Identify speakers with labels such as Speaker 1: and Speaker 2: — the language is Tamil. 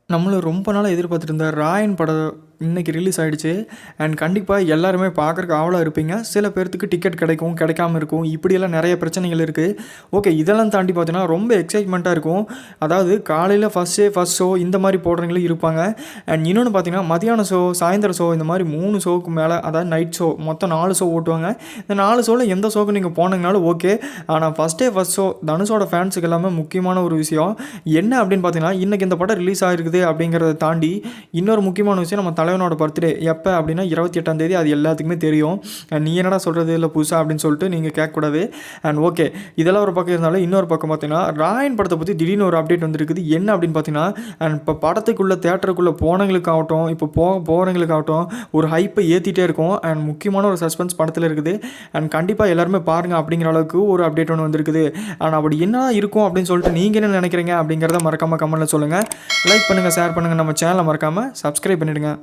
Speaker 1: நம்மளும் ரொம்ப நாளாக எதிர்பார்த்துட்டு இருந்த ராயன் படம் இன்னைக்கு ரிலீஸ் ஆயிடுச்சு. அண்ட் கண்டிப்பாக எல்லாருமே பார்க்குறக்கு ஆவலாக இருப்பீங்க. சில பேர்த்துக்கு டிக்கெட் கிடைக்கும், கிடைக்காம இருக்கும். இப்படியெல்லாம் நிறைய பிரச்சனைகள் இருக்குது. ஓகே, இதெல்லாம் தாண்டி பார்த்தீங்கன்னா ரொம்ப எக்ஸைட்மெண்ட்டாக இருக்கும். அதாவது காலையில் ஃபஸ்ட் ஷோ இந்த மாதிரி போடுறவங்களும் இருப்பாங்க. அண்ட் இன்னொன்று பார்த்தீங்கன்னா மதியான ஷோ, சாயந்தர ஷோ இந்த மாதிரி 3 ஷோவுக்கு மேலே, அதாவது நைட் ஷோ மொத்தம் 4 ஷோ ஓட்டுவாங்க. இந்த 4 ஷோவில் எந்த ஷோக்கு நீங்கள் போனீங்கனாலும் ஓகே. ஆனால் ஃபஸ்ட் ஷோ தனுஷோட ஃபேன்ஸுக்கு எல்லாமே முக்கியமான ஒரு விஷயம் என்ன அப்படின்னு பார்த்தீங்கன்னா, இன்றைக்கி இந்த படம் ரிலீஸ் ஆகிருக்குது அப்படிங்கிறத தாண்டி இன்னொரு முக்கியமான விஷயம், நம்ம தலைவனோட பர்த்டே எப்போ அப்படின்னா 28ஆம் தேதி. அது எல்லாத்துக்குமே தெரியும். நீ என்னடா சொல்கிறது இல்லை புதுசாக அப்படின்னு சொல்லிட்டு நீங்கள் கேட்கக்கூடாது. அண்ட் ஓகே, இதெல்லாம் ஒரு பக்கம் இருந்தாலும் இன்னொரு பக்கம் பார்த்தீங்கன்னா ராயன் படத்தை பற்றி திடீர்னு ஒரு அப்டேட் வந்துருக்குது. என்ன அப்படின்னு பார்த்தீங்கன்னா, அண்ட் இப்போ படத்துக்குள்ளே தேட்டருக்குள்ளே போனவங்களுக்காகட்டும், இப்போ போகிறவங்களுக்காகட்டும் ஒரு ஹைப்பை ஏற்றிட்டே இருக்கும். அண்ட் முக்கியமான ஒரு சஸ்பென்ஸ் படத்தில் இருக்குது. அண்ட் கண்டிப்பாக எல்லாருமே பாருங்கள் அப்படிங்கிற அளவுக்கு ஒரு அப்டேட் ஒன்று வந்திருக்குது. ஆனால் அப்படி என்ன இருக்கும் அப்படின்னு சொல்லிட்டு நீங்கள் என்ன நினைக்கிறீங்க அப்படிங்கிறத மறக்காமல் கமெண்ட்டில் சொல்லுங்கள். லைக் பண்ணுங்கள், ஷேர் பண்ணுங்கள், நம்ம சேனலை மறக்காமல் சப்ஸ்கிரைப் பண்ணிவிடுங்க.